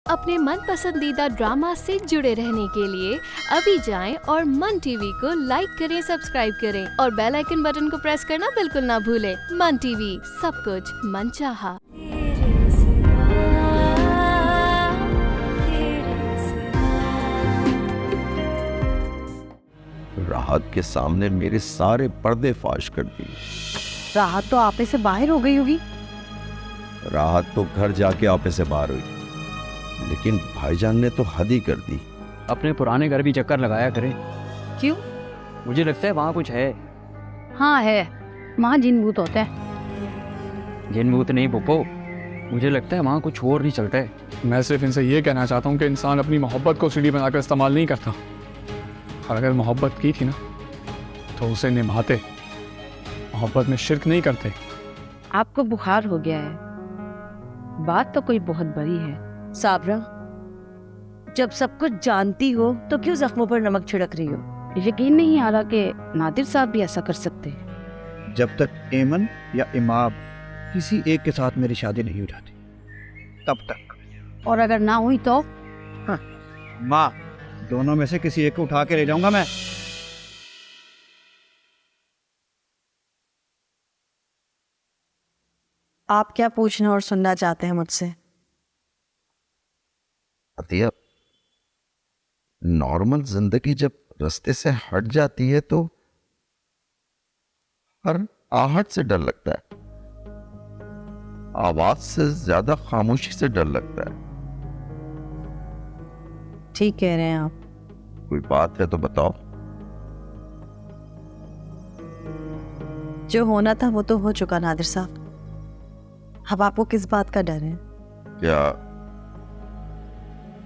अपने मन पसंदीदा ड्रामा से जुड़े रहने के लिए अभी जाएं और मन टीवी को लाइक करें, सब्सक्राइब करें और बेल आइकन बटन को प्रेस करना बिल्कुल ना भूलें। मन टीवी, सब कुछ मनचाहा। राहत के सामने मेरे सारे पर्दे फाश कर दिए। राहत तो आपे से बाहर हो गई होगी। राहत तो घर जाके आपे से बाहर हुई, लेकिन भाईजान ने तो हद ही कर दी। अपने पुराने घर भी चक्कर लगाया करें। क्यों? मुझे लगता है वहाँ कुछ है। हाँ है, वहाँ जिन भूत होता है। जिन भूत नहीं पुप्पो, मुझे लगता है वहाँ कुछ और नहीं चलता है। मैं सिर्फ इनसे ये कहना चाहता हूँ कि इंसान अपनी मोहब्बत को सीढ़ी बनाकर इस्तेमाल नहीं करता, और अगर मोहब्बत की थी ना तो उसे निभाते, मोहब्बत में शिर्क नहीं करते। आपको बुखार हो गया है, बात तो कोई बहुत बड़ी है। साबरा, जब सब कुछ जानती हो तो क्यों जख्मों पर नमक छिड़क रही हो? यकीन नहीं आ रहा कि नादिर साहब भी ऐसा कर सकते हैं। जब तक एमन या इमाम किसी एक के साथ मेरी शादी नहीं हो जाती तब तक। और अगर ना हुई तो? माँ, दोनों में से किसी एक को उठा के ले जाऊंगा मैं। आप क्या पूछना और सुनना चाहते हैं मुझसे? अतिया, नॉर्मल जिंदगी जब रास्ते से हट जाती है तो हर आहट से डर लगता है, आवाज से ज्यादा खामोशी से डर लगता है। ठीक कह रहे हैं आप। कोई बात है तो बताओ। जो होना था वो तो हो चुका नादिर साहब। अब आपको किस बात का डर है?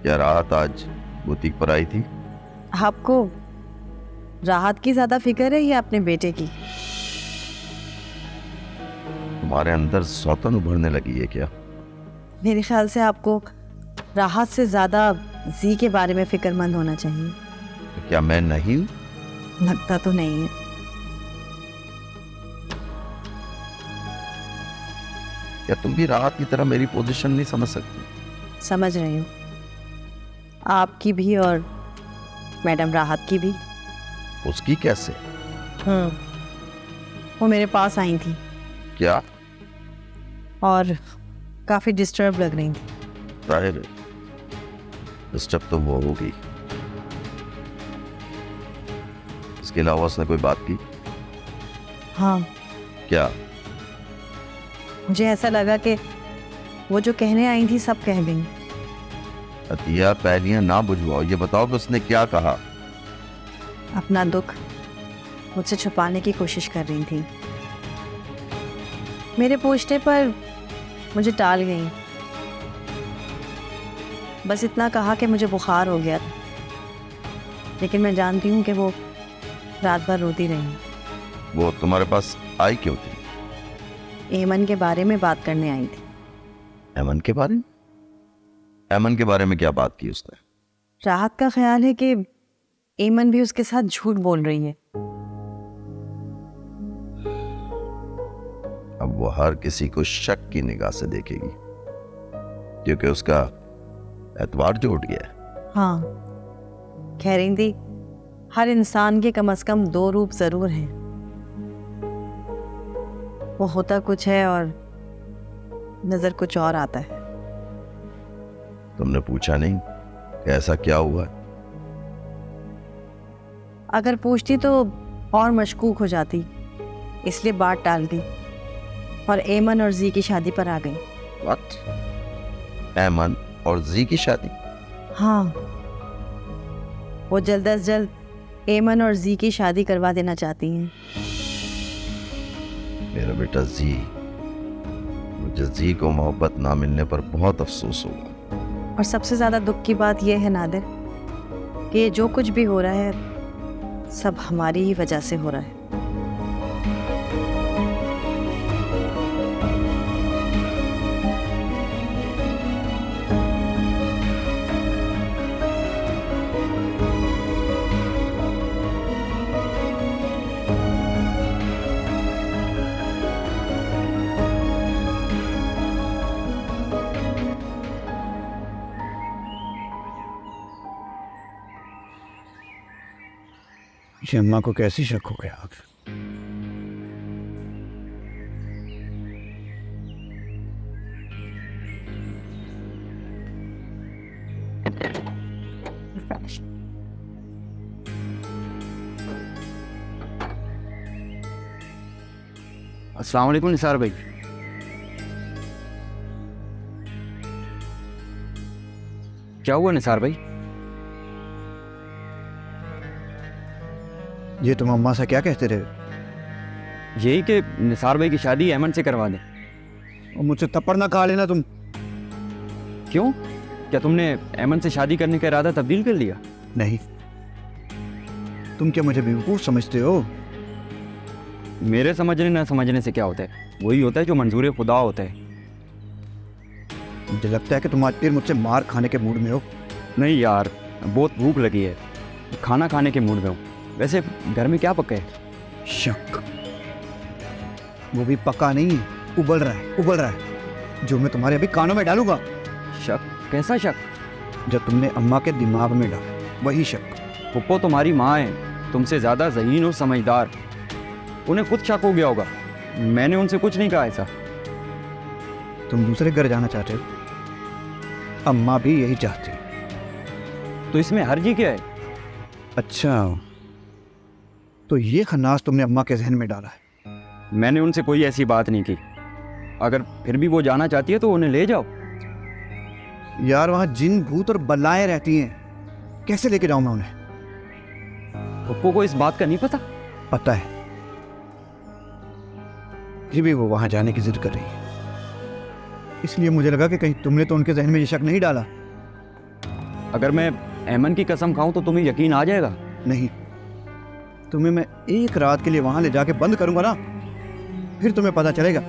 क्या राहत आज बुटीक पर आई थी? आपको राहत की ज्यादा फिक्र है या अपने बेटे की? तुम्हारे अंदर सौतन उभरने लगी है क्या? मेरे ख्याल से आपको राहत से ज्यादा जी के बारे में फिक्रमंद होना चाहिए। तो क्या मैं नहीं हूं? लगता तो नहीं है। क्या तुम भी राहत की तरह मेरी पोजीशन नहीं समझ सकती? समझ रही हूँ, आपकी भी और मैडम राहत की भी। उसकी कैसे? वो मेरे पास आई थी क्या? और काफी डिस्टर्ब लग रही थी। जाहिर है डिस्टर्ब तो वो होगी। इसके अलावा उसने कोई बात की? हाँ, क्या? मुझे ऐसा लगा कि वो जो कहने आई थी सब कह गई। अतिया, पहलियां ना बुझवाओ, ये बताओ कि उसने क्या कहा? अपना दुख मुझसे छुपाने की कोशिश कर रही थी। मेरे पूछने पर मुझे टाल गई। बस इतना कहा कि मुझे बुखार हो गया था, लेकिन मैं जानती हूँ कि वो रात भर रोती रही। वो तुम्हारे पास आई क्यों थी? एमन के बारे में बात करने आई थी। एमन के बारे में? एमन के बारे में क्या बात की उसने? राहत का ख्याल है कि एमन भी उसके साथ झूठ बोल रही है। अब वो हर किसी को शक की निगाह से देखेगी, क्योंकि उसका एतबार जो उठ गया है। हाँ, कह रही थी हर इंसान के कम से कम 2 रूप जरूर हैं। वो होता कुछ है और नजर कुछ और आता है। तुमने पूछा नहीं कि ऐसा क्या हुआ? अगर पूछती तो और मशकूक हो जाती, इसलिए बात टाल दी और एमन और जी की शादी पर आ गई। What? एमन और जी की शादी? हाँ, वो जल्द अज जल्द एमन और जी की शादी करवा देना चाहती हैं। मेरा बेटा जी, मुझे जी को मोहब्बत ना मिलने पर बहुत अफसोस होगा। और सबसे ज्यादा दुख की बात यह है नादिर कि ये जो कुछ भी हो रहा है सब हमारी ही वजह से हो रहा है। ये अम्मा को कैसी शक हो गया आखिर? अस्सलाम वालेकुम निसार भाई। क्या हुआ निसार भाई? ये तुम अम्मा से क्या कहते रहे? यही कि निसार भाई की शादी ऐमन से करवा दें। और मुझसे थप्पड़ ना खा लेना तुम। क्यों? क्या तुमने ऐमन से शादी करने का इरादा तब्दील कर लिया? नहीं, तुम क्या मुझे बेवकूफ़ समझते हो? मेरे समझने ना समझने से क्या होता है? वही होता है जो मंजूर खुदा होता है। मुझे लगता है कि तुम आज फिर मुझसे मार खाने के मूड में हो। नहीं यार, बहुत भूख लगी है, खाना खाने के मूड में हूँ। वैसे घर में क्या पका है? शक, वो भी पका नहीं, उबल रहा है, जो मैं तुम्हारे अभी कानों में डालूंगा। शक? कैसा शक? जब तुमने अम्मा के दिमाग में डाला, वही शक। पुप्पो तुम्हारी माँ है, तुमसे ज़्यादा ज़हीन और समझदार। उन्हें खुद शक हो गया होगा, मैंने उनसे कुछ नहीं कहा ऐसा। तुम दूसरे घर जाना चाहते हो, अम्मा भी यही चाहती है। तो इसमें हर्जी क्या है? अच्छा, तो ये खन्नास तुमने अम्मा के जहन में डाला है। मैंने उनसे कोई ऐसी बात नहीं की। अगर फिर भी वो जाना चाहती है तो उन्हें ले जाओ। यार वहाँ जिन भूत और बलाएं रहती हैं, कैसे लेके जाऊँ मैं उन्हें? पुप्पो को इस बात का नहीं पता? पता है, फिर भी वो वहाँ जाने की जिद कर रही है। इसलिए मुझे लगा कि कहीं तुमने तो उनके जहन में ये शक नहीं डाला। अगर मैं ऐमन की कसम खाऊं तो तुम्हें यकीन आ जाएगा। नहीं, तुम्हें मैं एक रात के लिए वहाँ ले जाके बंद करूँगा ना, फिर तुम्हें पता चलेगा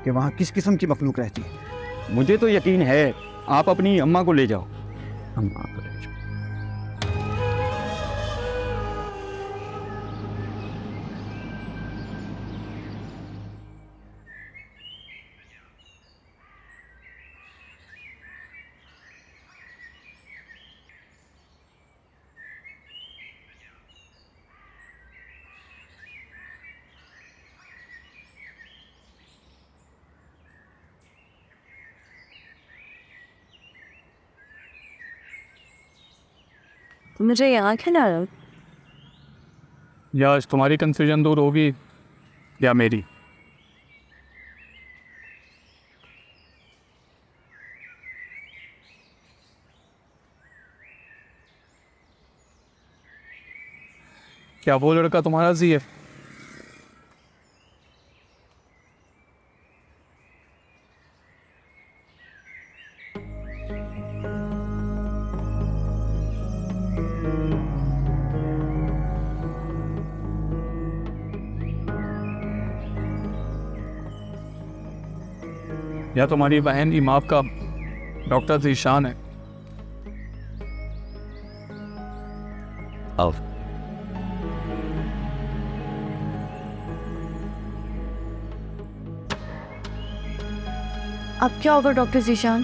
कि वहाँ किस किस्म की मखलूक रहती है। मुझे तो यकीन है, आप अपनी अम्मा को ले जाओ। अम्मा को ले जाओ। मुझे यहाँ क्या ला रहा हो? या आज तुम्हारी कंफ्यूजन दूर होगी या मेरी? क्या वो लड़का तुम्हारा जी है? या तुम्हारी बहन इमाम का डॉक्टर ज़ीशान है? आओ। अब क्या होगा डॉक्टर ज़ीशान?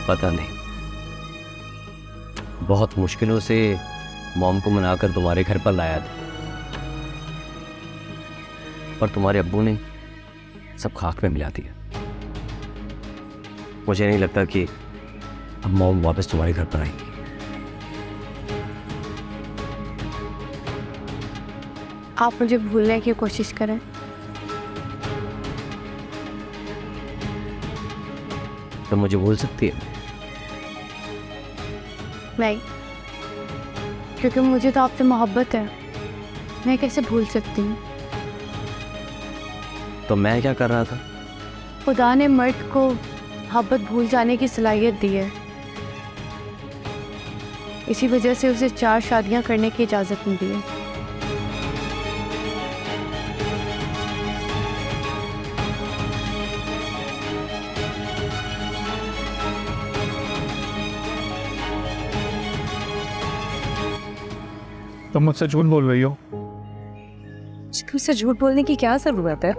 पता नहीं, बहुत मुश्किलों से मॉम को मनाकर तुम्हारे घर पर लाया था, पर तुम्हारे अब्बू ने सब खाक में मिला दिया। मुझे नहीं लगता कि अब मॉम वापस तुम्हारे घर पर आएंगी। आप मुझे भूलने की कोशिश करें। तो मुझे भूल सकती है? नहीं, क्योंकि मुझे तो आपसे मोहब्बत है, मैं कैसे भूल सकती हूँ? तो मैं क्या कर रहा था? खुदा ने मर्द को मोहब्बत भूल जाने की सलाहियत दी है, इसी वजह से उसे 4 शादियाँ करने की इजाज़त मिली है। तुम मुझसे झूठ बोल रही हो। मुझसे झूठ बोलने की क्या ज़रूरत है?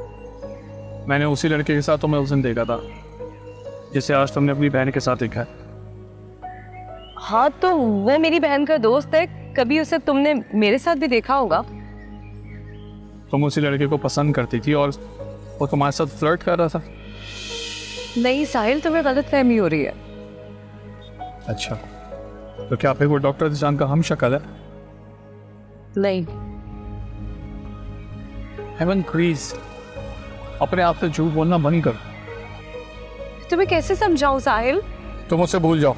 मैंने उसी लड़के के साथ तुम्हें उस दिन देखा था जिसे आज तुमने अपनी बहन के साथ देखा है। हाँ तो वो मेरी बहन का दोस्त है, कभी उसे तुमने मेरे साथ भी देखा होगा। तुम उसी लड़के को पसंद करती थी और वो तुम्हारे साथ फ्लर्ट कर रहा था। नहीं साहिल, तुम्हें गलत फहमी हो रही है। अच्छा, तो क्या फिर वो डॉक्टर जिशान का हम शक्ल है? नहीं, हेवन प्लीज अपने आप से झूठ बोलना बंद करो। तुम्हें कैसे समझाऊं साहिल? तुम मुझसे भूल जाओ।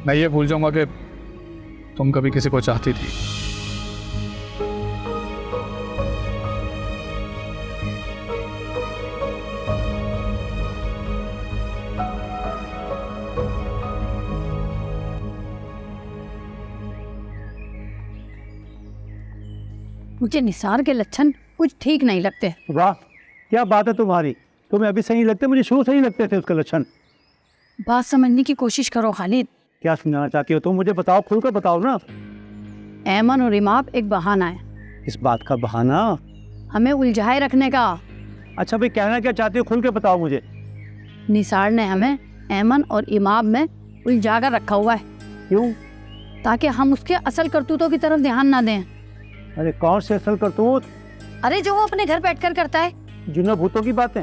मैं ये भूल जाऊंगा कि तुम कभी किसी को चाहती थी। मुझे निसार के लक्षण कुछ ठीक नहीं लगते। वाह, क्या बात है तुम्हारी। तुम्हें अभी सही लगते, मुझे शुरू से ही लगते थे उसके लक्षण। बात समझने की कोशिश करो खालिद। क्या समझाना चाहती हो तुम? मुझे बताओ, खुलकर बताओ ना। ऐमन और इमाम एक बहाना है। इस बात का बहाना? हमें उलझाए रखने का। अच्छा भाई, कहना क्या चाहती हो? खुल के बताओ मुझे। निसार ने हमें ऐमन और इमाम में उलझा कर रखा हुआ है। क्यों? ताकि हम उसके असल करतूतों की तरफ ध्यान ना दें। अरे कौन से असल करतूत? अरे जो वो अपने घर बैठकर करता है। जिन्हों भूतों की बातें?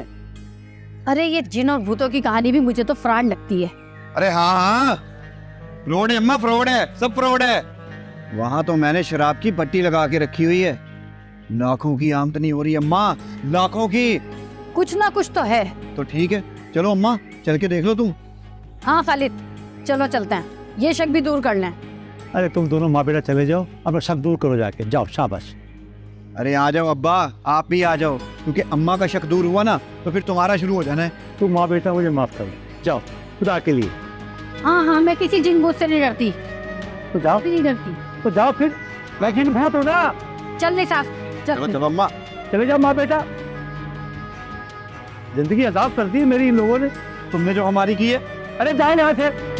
अरे ये जिन और भूतों की कहानी भी मुझे तो फ्रॉड लगती है। अरे हाँ हाँ, फ्रॉड है अम्मा, फ्रॉड है, सब फ्रॉड है। वहाँ तो मैंने शराब की पट्टी लगा के रखी हुई है। लाखों की आमदनी हो रही है अम्मा, लाखों की। कुछ ना कुछ तो है। तो ठीक है, चलो अम्मा, चल के देख लो तुम। हाँ खालिद, चलो चलते हैं, ये शक भी दूर कर लें। अरे तुम दोनों माँ बेटा चले जाओ, अपना शक दूर करो जाके। जाओ, शाबाश। अरे आ जाओ अब्बा, आप भी आ जाओ, क्योंकि अम्मा का शक दूर हुआ ना तो फिर तुम्हारा शुरू हो जाना है। तुम माँ बेटा मुझे माफ करो, जाओ खुदा के लिए। हाँ हाँ, मैं किसी जिन भूत से नहीं डरती। तो जाओ, नहीं डरती। तो जाओ फिर। मैं जिन भूत हूँ ना। चल निसार, चलो चल। चलो अम्मा, चले जाओ माँ बेटा। जिंदगी अजाब कर दी है मेरी इन लोगों ने, तुमने जो हमारी की है। अरे जाए यहाँ से।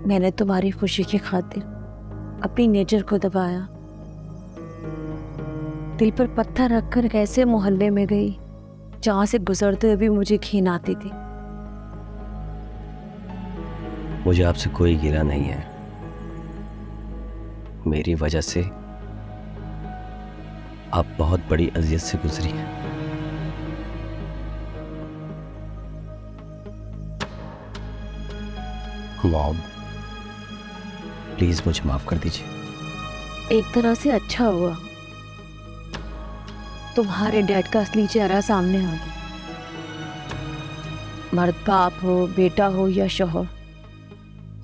मैंने तुम्हारी खुशी की खातिर अपनी नेचर को दबाया, दिल पर पत्थर रखकर कैसे मोहल्ले में गई जहां से गुजरते हुए भी मुझे घिन आती थी। मुझे आपसे कोई गिला नहीं है। मेरी वजह से आप बहुत बड़ी अजियत से गुजरी हैं। मॉम, प्लीज मुझे माफ कर दीजिए। एक तरह से अच्छा हुआ तुम्हारे डैड का असली चेहरा सामने आ गया। मर्द बाप हो, बेटा हो या शौहर,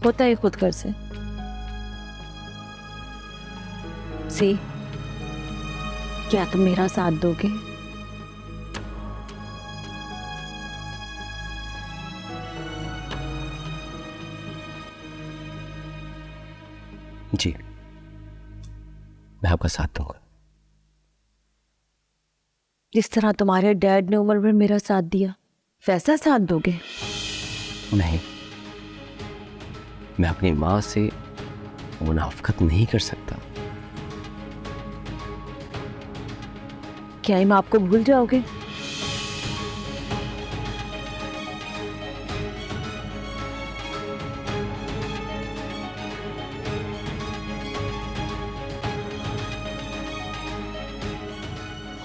होता है खुद कर से। सी, क्या तुम मेरा साथ दोगे? जी, मैं आपका साथ दूंगा। जिस तरह तुम्हारे डैड ने उम्र भर मेरा साथ दिया, वैसा साथ दोगे? नहीं, मैं अपनी माँ से मुनाफकत नहीं कर सकता। क्या हम आपको भूल जाओगे?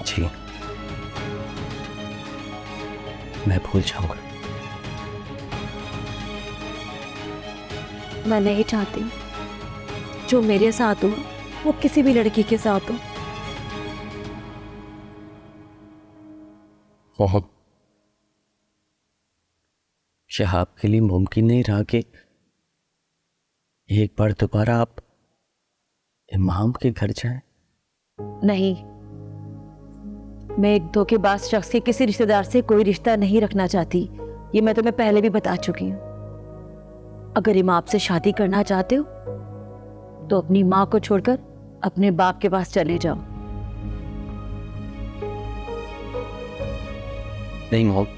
जी, मैं भूल जाऊंगा। मैं नहीं चाहती जो मेरे साथ हो वो किसी भी लड़की के साथ हो। मोहब्बत शहाब के लिए मुमकिन नहीं रहा कि एक बार दोबारा आप इमाम के घर जाएं। नहीं, मैं एक धोखेबाज शख्स के किसी रिश्तेदार से कोई रिश्ता नहीं रखना चाहती। ये मैं तुम्हें पहले भी बता चुकी हूँ। अगर इमाम से शादी करना चाहते हो तो अपनी माँ को छोड़कर अपने बाप के पास चले जाओ। नहीं मोहब्बत,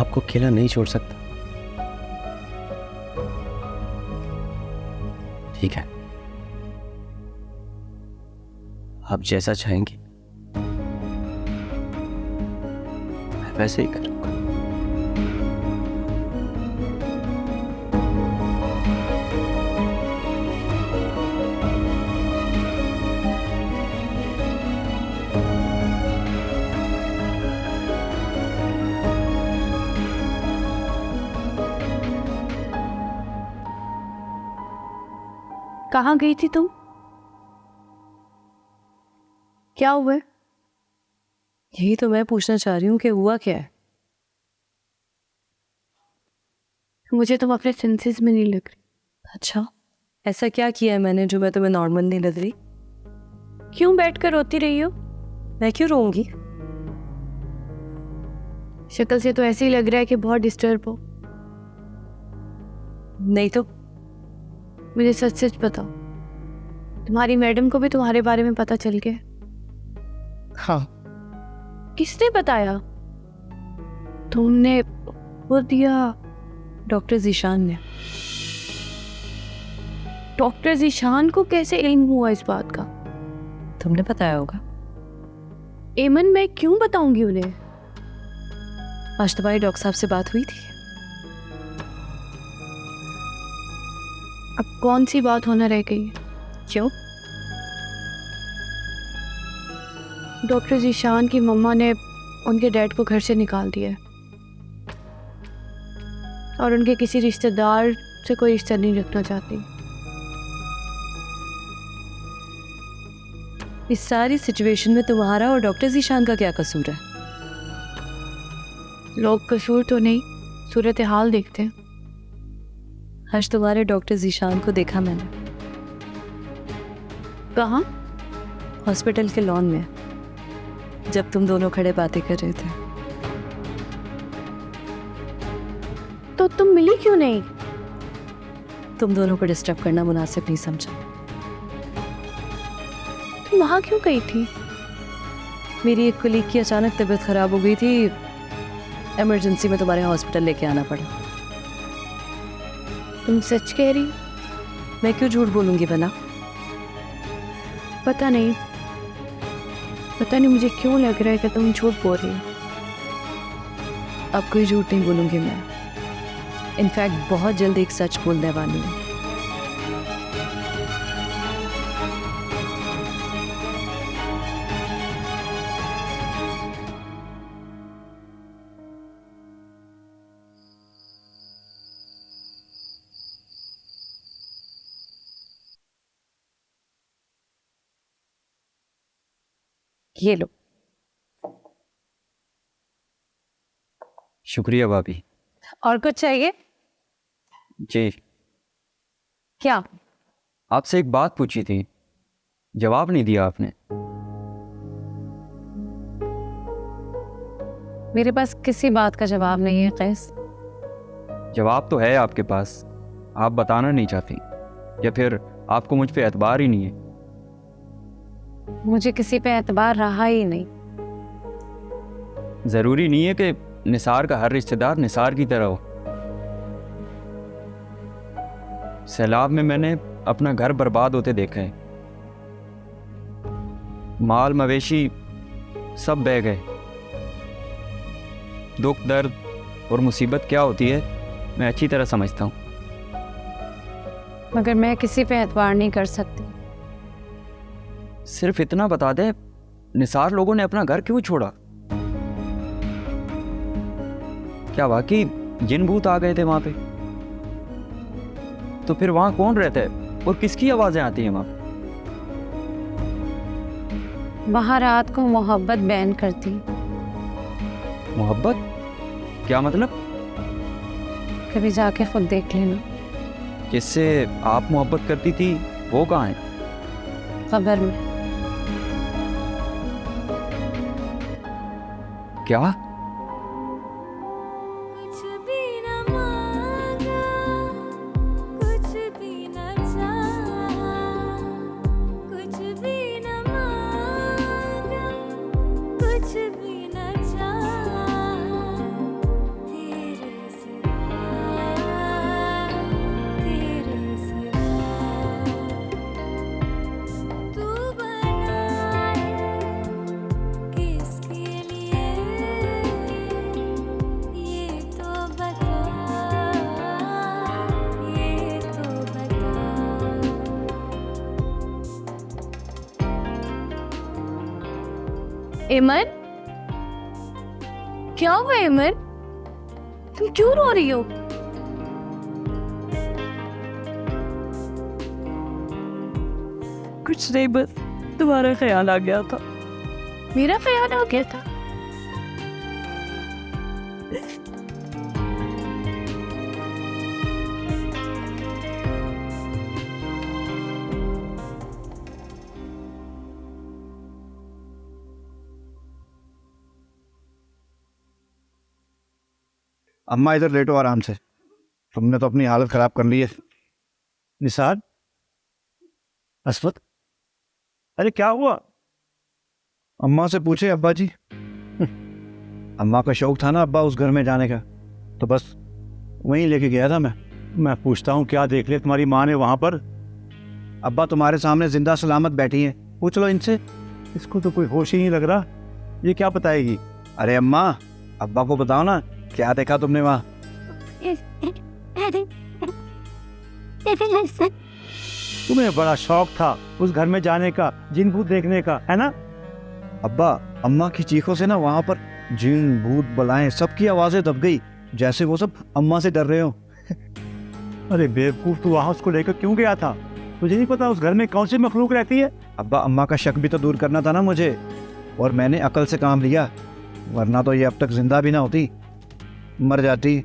आपको अकेला नहीं छोड़ सकता। ठीक है, आप जैसा चाहेंगी मैं वैसे ही करूंगा। कहाँ गई थी तुम? क्या हुआ है? यही तो मैं पूछना चाह रही हूँ कि हुआ क्या है। मुझे तुम अपने सेंसेस में नहीं लग रही। अच्छा, ऐसा क्या किया है मैंने जो मैं तुम्हें नॉर्मल नहीं लग रही? क्यों बैठकर रोती रही हो? मैं क्यों रोऊंगी? शक्ल से तो ऐसे ही लग रहा है कि बहुत डिस्टर्ब हो। नहीं तो। मुझे सच सच बताओ, तुम्हारी मैडम को भी तुम्हारे बारे में पता चल गया? हाँ। किसने बताया? तुमने खुद या डॉक्टर जीशान ने। डॉक्टर जीशान को कैसे इल्म हुआ इस बात का? तुमने बताया होगा। एमन, मैं क्यों बताऊंगी उन्हें? आज तुम्हारी डॉक्टर साहब से बात हुई थी? अब कौन सी बात होना रह गई? क्यों? डॉक्टर जीशान की मम्मा ने उनके डैड को घर से निकाल दिया है और उनके किसी रिश्तेदार से कोई रिश्ता नहीं रखना चाहती। इस सारी सिचुएशन में तुम्हारा और डॉक्टर जीशान का क्या कसूर है? लोग कसूर तो नहीं, सूरत हाल देखते हैं। आज तुम्हारे डॉक्टर जीशान को देखा मैंने। कहाँ? हॉस्पिटल के लॉन में, जब तुम दोनों खड़े बातें कर रहे थे। तो तुम मिली क्यों नहीं? तुम दोनों को डिस्टर्ब करना मुनासिब नहीं समझा। तुम वहाँ क्यों गई थी? मेरी एक कलीग की अचानक तबीयत खराब हो गई थी, इमरजेंसी में तुम्हारे हॉस्पिटल लेके आना पड़ा। तुम सच कह रही? मैं क्यों झूठ बोलूंगी बना? पता नहीं मुझे क्यों लग रहा है कि तुम झूठ बोल रही हो। अब कोई झूठ नहीं बोलूंगी मैं। इनफैक्ट बहुत जल्द एक सच बोलने वाली हूँ। ये लो। शुक्रिया भाभी। और कुछ चाहिए? जी, क्या? आपसे एक बात पूछी थी, जवाब नहीं दिया आपने। मेरे पास किसी बात का जवाब नहीं है कैस। जवाब तो है आपके पास, आप बताना नहीं चाहती, या फिर आपको मुझ पे एतबार ही नहीं है? मुझे किसी पे एतबार रहा ही नहीं। ज़रूरी नहीं है कि निसार का हर रिश्तेदार निसार की तरह हो। सैलाब में मैंने अपना घर बर्बाद होते देखा है, माल मवेशी सब बह गए। दुख दर्द और मुसीबत क्या होती है मैं अच्छी तरह समझता हूँ। मगर मैं किसी पे एतबार नहीं कर सकती। सिर्फ इतना बता दे, निसार लोगों ने अपना घर क्यों छोड़ा? क्या वाकई जिन भूत आ गए थे वहां पे? तो फिर वहां कौन रहता है और किसकी आवाजें आती हैं वहां पे? वहाँ रात को मोहब्बत बैन करती। मोहब्बत? क्या मतलब? कभी जाके खुद देख लेना। जिससे आप मोहब्बत करती थी वो कहाँ है? खबर में। क्या? कुछ भी न मांगा, कुछ भी न चाहा, कुछ भी न मांगा, कुछ भी न चाहा, एमन, क्या हुआ एमन? तुम क्यों रो रही हो? कुछ नहीं, बस तुम्हारा ख्याल आ गया था। मेरा ख्याल आ गया था? अम्मा इधर लेटो आराम से। तुमने तो अपनी हालत खराब कर ली है। निसार, अस्वत, अरे क्या हुआ? अम्मा से पूछे अब्बा जी। अम्मा का शौक था ना अब्बा उस घर में जाने का, तो बस वहीं लेके गया था मैं पूछता हूँ क्या देख लिया तुम्हारी माँ ने वहां पर? अब्बा तुम्हारे सामने जिंदा सलामत बैठी हैं, पूछ लो इनसे। इसको तो कोई होश ही नहीं लग रहा, ये क्या बताएगी? अरे अम्मा, अब्बा को बताओ ना, क्या देखा तुमने वहां? तुम्हें बड़ा शौक था उस घर में जाने का, जिन भूत देखने का, है ना? अब्बा, अम्मा की चीखों से ना वहां पर जिन भूत बलाएं सबकी आवाजें दब गई, जैसे वो सब अम्मा से डर रहे हो। अरे बेवकूफ, तू वहां उसको लेकर क्यों गया था? तुझे नहीं पता उस घर में कौन सी मखलूक रहती है? अब्बा, अम्मा का शक भी तो दूर करना था ना मुझे, और मैंने अकल से काम लिया, वरना तो ये अब तक जिंदा भी ना होती, मर जाती।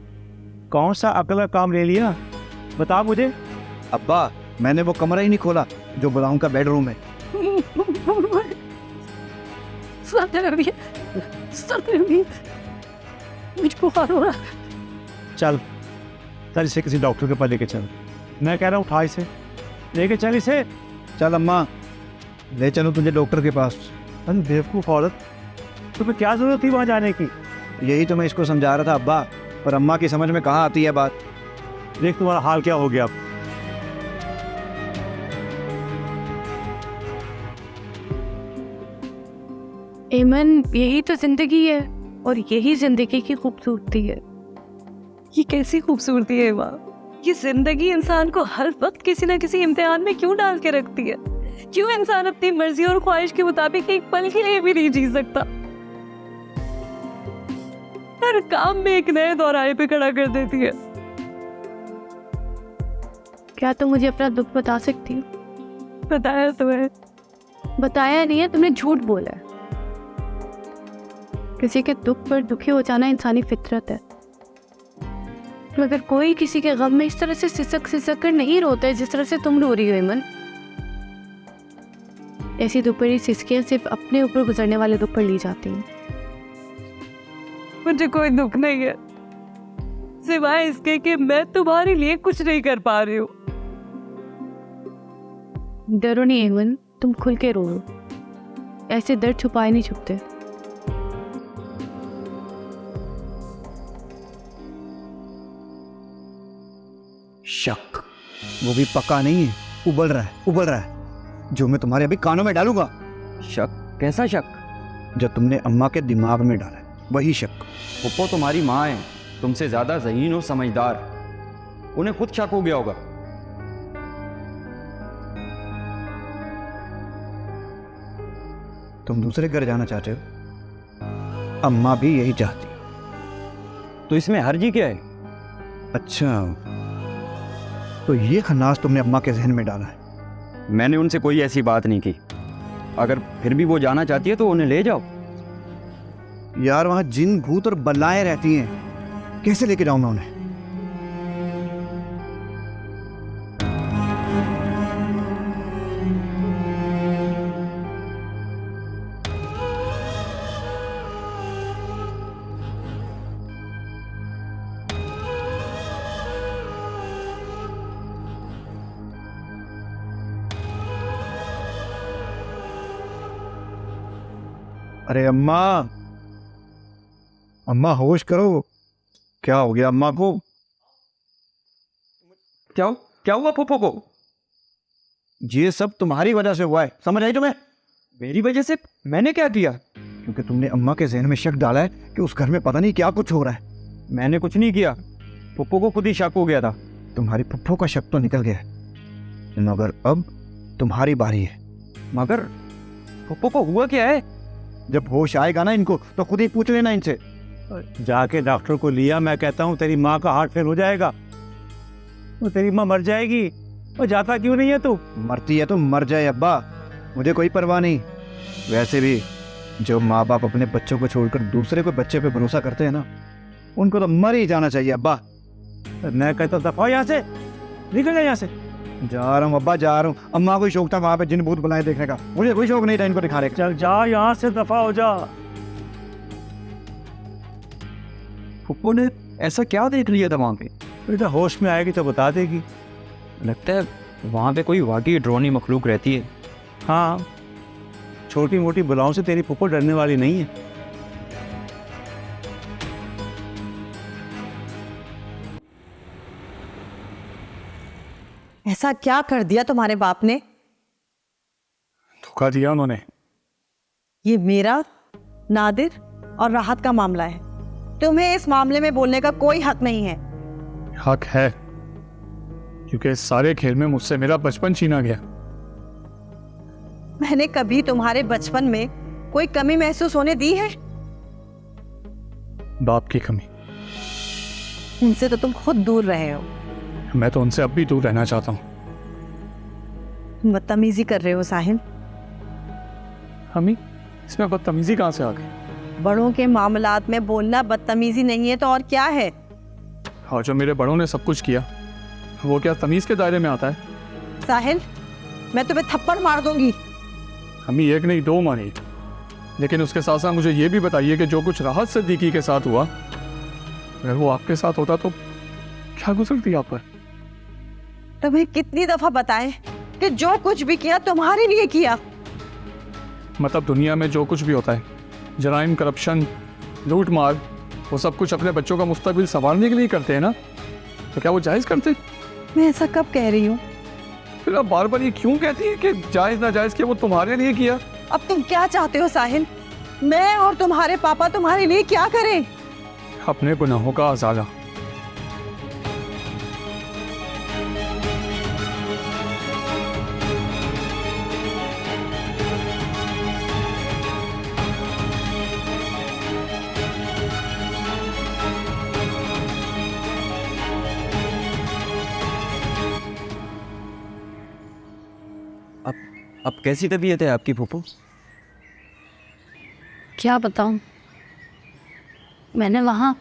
कौन सा अकल का काम ले लिया, बता मुझे। अब्बा, मैंने वो कमरा ही नहीं खोला जो बुलाऊं का बेडरूम है। मुझे बुखार हो रहा। चल इसे किसी डॉक्टर के पास लेके चल। मैं कह रहा हूँ उठा इसे, लेके चल इसे। चल अम्मा, ले चलो तुझे डॉक्टर के पास। अरे बेवकूफ़ औरत, तुम्हें क्या जरूरत थी वहाँ जाने की? यही तो मैं इसको समझा रहा था अब्बा, पर अम्मा की समझ में कहाँ आती है बात। देख तुम्हारा हाल क्या हो गया अब। एमन, यही तो जिंदगी है, और यही जिंदगी की खूबसूरती है। ये कैसी खूबसूरती है माँ? ये जिंदगी इंसान को हर वक्त किसी न किसी इम्तिहान में क्यों डाल के रखती है? क्यों इंसान अपनी मर्जी और ख्वाहिश के मुताबिक एक पल के लिए भी नहीं जी सकता? हर काम में एक नए दौराहे पे खड़ा कर देती है। क्या तुम मुझे अपना दुख बता सकती हो? बताया तो है। बताया नहीं है, तुमने झूठ बोला है। किसी के दुख पर दुखी हो जाना इंसानी फितरत है, मगर कोई किसी के गम में इस तरह से सिसक कर नहीं रोता है जिस तरह से तुम रो रही हो इमन। ऐसी दोपहरी सिसकियां सिर्फ अपने ऊपर गुजरने वाले दुख पर ली जाती हैं। मुझे कोई दुख नहीं है, सिवाय इसके कि मैं तुम्हारे लिए कुछ नहीं कर पा रही हूँ। डरो नहीं इमन, तुम खुल के रो। ऐसे दर्द छुपाए नहीं छुपते। शक, वो भी पक्का नहीं है, उबल रहा है, जो मैं तुम्हारे अभी कानों में डालूंगा। शक? कैसा शक? जो तुमने अम्मा के दिमाग में डाला है, वही शक। पप्पो तुम्हारी माँ है, तुमसे ज्यादा ज़हीन और समझदार, उन्हें खुद शक हो गया होगा। तुम दूसरे घर जाना चाहते हो, अम्मा भी यही चाहती। तो इसमें हर्जी क्या है? अच्छा, तो ये खन्नास तुमने अम्मा के जहन में डाला है। मैंने उनसे कोई ऐसी बात नहीं की। अगर फिर भी वो जाना चाहती है तो उन्हें ले जाओ। यार, वहां जिन भूत और बलाएं रहती हैं, कैसे लेके जाऊं मैं उन्हें? अरे अम्मा, अम्मा होश करो, क्या हो गया अम्मा को? क्या हुआ पप्पो को? ये सब तुम्हारी वजह से हुआ है, समझ आई तुम्हें? मेरी वजह से? मैंने क्या किया? क्योंकि तुमने अम्मा के जहन में शक डाला है कि उस घर में पता नहीं क्या कुछ हो रहा है। मैंने कुछ नहीं किया, पप्पो को खुद ही शक हो गया था। तुम्हारी पप्पो का शक तो निकल गया है, मगर अब तुम्हारी बारी है। मगर पप्पो को हुआ क्या है? जब होश आएगा ना इनको तो खुद ही पूछ लेना इनसे। जाके डॉक्टर को लिया, मैं कहता हूँ तेरी माँ का हार्ट फेल हो जाएगा, वो तेरी माँ मर जाएगी। और जाता क्यों नहीं है तू? मरती है तो मर जाए अब्बा, मुझे कोई परवाह नहीं। वैसे भी जो माँ बाप अपने बच्चों को छोड़कर दूसरे को बच्चे पे भरोसा करते हैं ना, उनको तो मर ही जाना चाहिए अब्बा। मैं कहता हूँ दफा यहाँ से, निकल जा यहाँ से। जा रहा हूँ अब्बा, जा रहा हूँ। अम्मा को शौक था वहाँ पे जिन भूत बुलाए देखने का, मुझे कोई शौक नहीं था इनको दिखाने का। चल जा यहाँ से, दफा हो जा। फुप्पो ने ऐसा क्या देख लिया था वहाँ पे? बेटा होश में आएगी तो बता देगी। लगता है वहाँ पे कोई वाकई ड्रोनी मखलूक रहती है। हाँ, छोटी मोटी बुलाओं से तेरी फुप्पो डरने वाली नहीं है। ऐसा क्या कर दिया तुम्हारे बाप ने? धोखा दिया उन्होंने। ये मेरा, नादिर और राहत का मामला है। तुम्हें इस मामले में बोलने का कोई हक नहीं है। हक है, क्योंकि इस सारे खेल में मुझसे मेरा बचपन छीना गया। मैंने कभी तुम्हारे बचपन में कोई कमी महसूस होने दी है? बाप की कमी। उनसे तो तुम खुद दूर रहे हो। मैं तो उनसे अब भी दूर रहना चाहता हूँ। बदतमीजी कर रहे हो साहिल। अम्मी, इसमें बदतमीजी कहाँ से आ गई? बड़ों के मामलात में बोलना बदतमीजी नहीं है तो और क्या है? और जो मेरे बड़ों ने सब कुछ किया, वो क्या तमीज के दायरे में आता है? साहिल, मैं तुम्हें थप्पड़ मार दूंगी। अम्मी, एक नहीं दो मारी, लेकिन उसके साथ साथ मुझे ये भी बताइए कि जो कुछ राहत सिद्दीकी के साथ हुआ, अगर वो आपके साथ होता तो क्या गुजरती आप पर? तुम्हें कितनी दफा बताएं कि जो कुछ भी किया तुम्हारे लिए किया। मतलब दुनिया में जो कुछ भी होता है, जराइम, करप्शन, लूट मार, वो सब कुछ अपने बच्चों का मुस्तकबिल संवारने के लिए करते हैं ना, तो क्या वो जायज़ करते? मैं ऐसा कब कह रही हूँ? फिर आप बार बार ये क्यों कहती है कि जायज़ ना जायज़, कि वो तुम्हारे लिए किया? अब तुम क्या चाहते हो साहिल? मैं और तुम्हारे पापा तुम्हारे लिए क्या करें? अपने गुनाहों का अज़ाला। अब कैसी तबीयत है आपकी फूफू? क्या बताऊं, मैंने वहाँ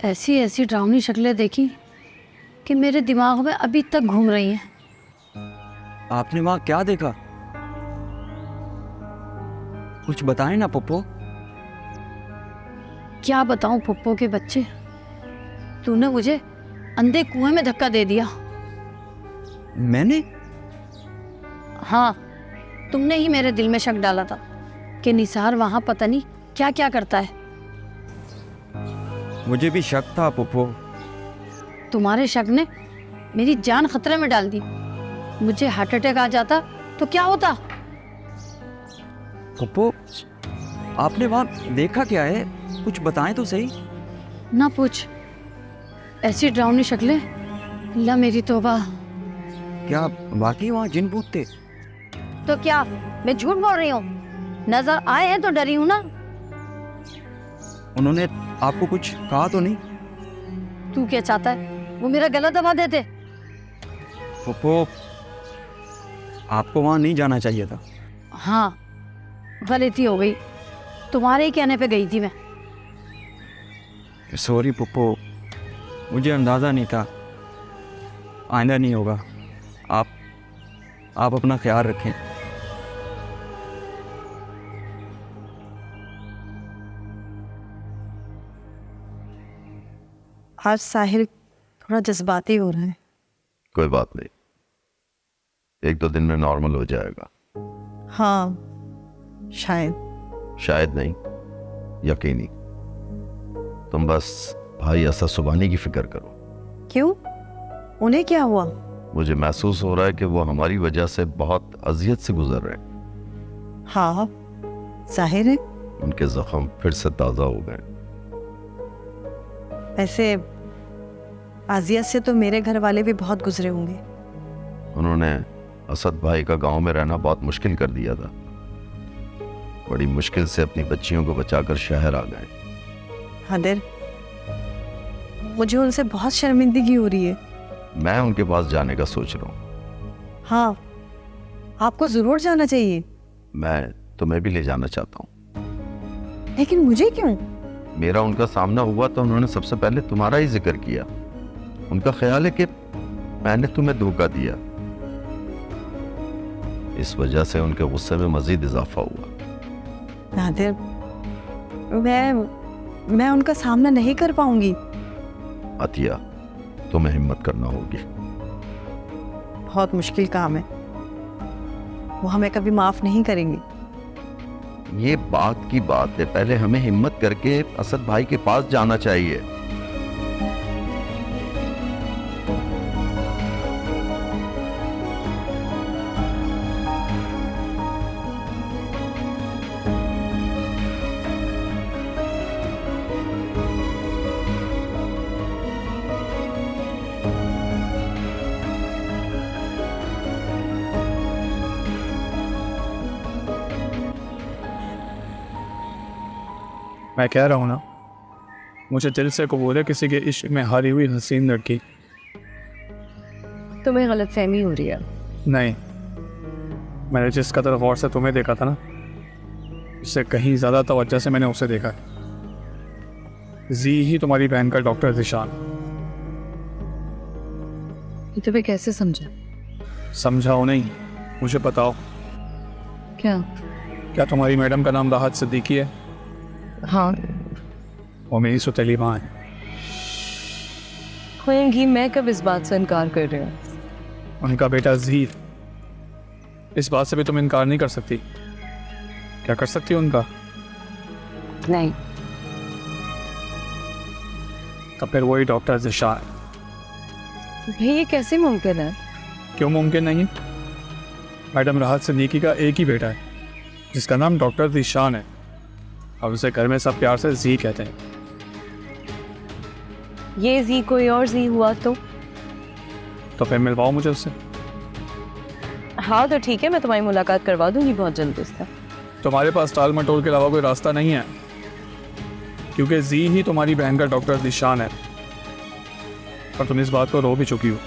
ऐसी ऐसी डरावनी शक्लें देखी कि मेरे दिमाग में अभी तक घूम रही हैं। आपने वहाँ क्या देखा? कुछ बताएं ना पप्पो। क्या बताऊं पप्पो के बच्चे, तूने मुझे अंधे कुएं में धक्का दे दिया। मैंने? हाँ, तुमने ही मेरे दिल में शक डाला था कि निसार वहाँ पता नहीं क्या क्या करता है। मुझे भी शक था पप्पो। तुम्हारे शक ने मेरी जान खतरे में डाल दी। मुझे हार्ट अटैक आ जाता तो क्या होता? पप्पो, आपने वहाँ देखा क्या है? कुछ बताएं तो सही। ना पूछ, ऐसी डरावनी शक्लें, अल्लाह मेरी तौबा। क्या वाकई वहाँ जिन भूत थे? तो क्या मैं झूठ बोल रही हूँ? नजर आए हैं तो डरी हूँ ना। उन्होंने आपको कुछ कहा तो नहीं? तू क्या चाहता है, वो मेरा गला दबा देते? पप्पो, आपको वहाँ नहीं जाना चाहिए था। हाँ, गलती हो गई, तुम्हारे ही कहने पे गई थी मैं। सॉरी पप्पो, मुझे अंदाज़ा नहीं था। आइंदा नहीं होगा। आप अपना ख्याल रखें। आज साहिल थोड़ा जज्बाती हो रहा है। कोई बात नहीं, एक दो दिन में नॉर्मल हो जाएगा। हाँ, शायद नहीं, यकीनी। तुम बस भाई असद सुबानी की फिक्र करो। क्यों? उन्हें क्या हुआ? मुझे महसूस हो रहा है कि वो हमारी वजह से बहुत अजियत से गुजर रहे हैं। हाँ, जाहिर है। उनके जख्म फिर से ताज़ा हो गए। ऐसे अजियत से तो मेरे घर वाले भी बहुत गुजरे होंगे। उन्होंने असद भाई का गांव में रहना बहुत मुश्किल कर दिया था। बड़ी मुश्किल से अपनी बच्चियों को बचाकर शहर आ गए। हादिर, मुझे उनसे बहुत शर्मिंदगी हो रही है। मैं उनके पास जाने का सोच रहा हूँ। हाँ, आपको जरूर जाना चाहिए। मैं तुम्हें भी ले जाना चाहता हूँ। लेकिन मुझे क्यों? मेरा उनका सामना हुआ तो उन्होंने सबसे पहले तुम्हारा ही जिक्र किया। उनका ख्याल है कि मैंने तुम्हें धोखा दिया। इस वजह से उनके गुस्से में मजीद इजाफा हुआ। नादिर, मैं उनका सामना नहीं कर पाऊंगी। अतिया, तुम्हें हिम्मत करना होगी। बहुत मुश्किल काम है, वो हमें कभी माफ नहीं करेंगे। ये बात की बात है, पहले हमें हिम्मत करके असद भाई के पास जाना चाहिए। मैं कह रहा हूँ ना, मुझे दिल से कबूल है किसी के इश्क में हारी हुई हसीन लड़की। तुम्हें गलतफहमी हो रही है। नहीं, मैंने जिस कदर गौर से तुम्हें देखा था ना, इससे कहीं ज़्यादा तवज्जो से मैंने उसे देखा। जी ही तुम्हारी बहन का डॉक्टर ज़ीशान। ये तुम्हें कैसे समझा? समझाओ नहीं, मुझे बताओ। क्या तुम्हारी मैडम का नाम राहत सिद्दीकी है? हाँ। वो मेरी सुतीली माँ है। होंगी, मैं कब इस बात से इनकार कर रही हूँ? उनका बेटा ज़हीर। इस बात से भी तुम इनकार नहीं कर सकती। क्या कर सकती हो उनका? नहीं। तो फिर वही डॉक्टर ज़ीशान। ये कैसे मुमकिन है? क्यों मुमकिन नहीं? मैडम राहत सिद्दीकी का एक ही बेटा है जिसका नाम डॉक्टर ज़ीशान है, और उसे घर में सब प्यार से जी कहते हैं। ये जी कोई और जी हुआ तो फिर मिलवाओ मुझे उससे। हाँ तो ठीक है, मैं तुम्हारी मुलाकात करवा दूंगी बहुत जल्द उससे। तुम्हारे पास टाल मटोल के अलावा कोई रास्ता नहीं है, क्योंकि जी ही तुम्हारी बहन का डॉक्टर ज़ीशान है, और तुम इस बात को रो भी चुकी हो।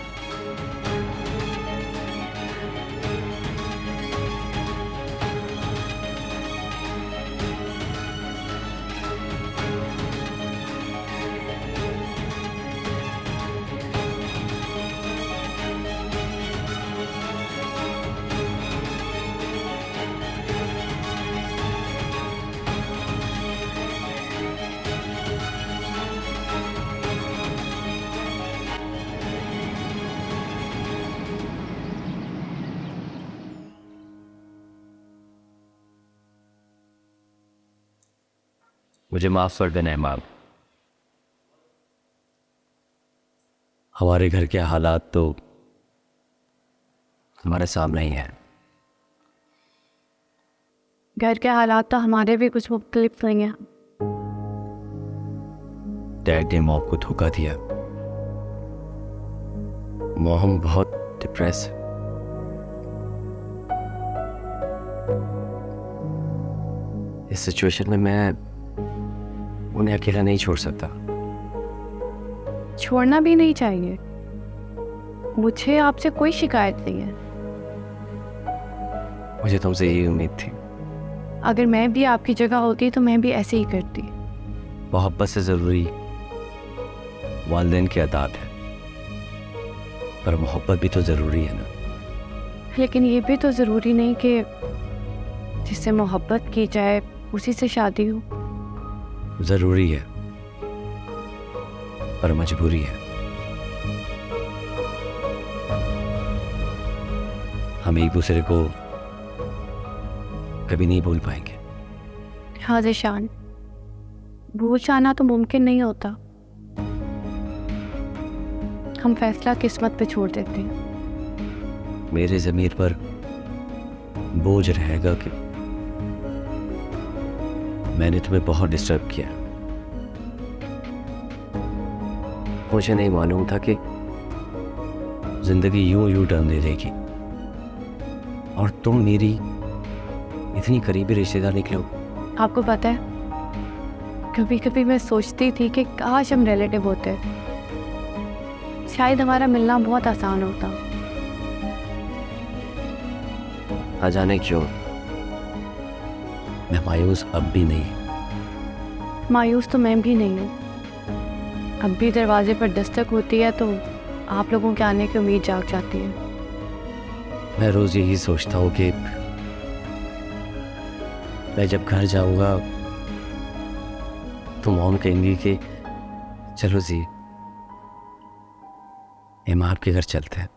मुझे माफ कर देना इमाम। हमारे घर के हालात तो हमारे सामने ही हैं। घर के हालात तो हमारे भी कुछ मुख्तलिफ नहीं हैं। डैड ने मॉम को धोखा दिया। मॉम बहुत डिप्रेस है। इस सिचुएशन में मैं उन्हें अकेला नहीं छोड़ सकता। छोड़ना भी नहीं चाहिए। मुझे आपसे कोई शिकायत नहीं है। मुझे तुमसे यही उम्मीद थी। अगर मैं भी आपकी जगह होती तो मैं भी ऐसे ही करती। मोहब्बत से ज़रूरी वालिदैन की अदात है, पर मोहब्बत भी तो ज़रूरी है ना। लेकिन ये भी तो ज़रूरी नहीं कि जिससे मोहब्बत की जाए उसी से शादी हो। ज़रूरी है, पर मजबूरी है। हम एक दूसरे को कभी नहीं भूल पाएंगे। हाँ ज़ीशान, भूल जाना तो मुमकिन नहीं होता। हम फैसला किस्मत पे छोड़ देते हैं। मेरे ज़मीर पर बोझ रहेगा कि मैंने तुम्हें बहुत डिस्टर्ब किया। मुझे नहीं मालूम था कि जिंदगी यूं टर्न ले लेगी और तुम मेरी कितनी करीबी रिश्तेदार निकले हो। आपको पता है, कभी कभी मैं सोचती थी कि काश हम रिलेटिव होते, शायद हमारा मिलना बहुत आसान होता। ना जाने क्यों मैं मायूस अब भी नहीं। मायूस तो मैं भी नहीं हूँ। अब भी दरवाजे पर दस्तक होती है तो आप लोगों के आने की उम्मीद जाग जाती है। मैं रोज यही सोचता हूँ कि मैं जब घर जाऊंगा तो मॉम कहेंगी कि चलो जी, हम आपके घर चलते हैं।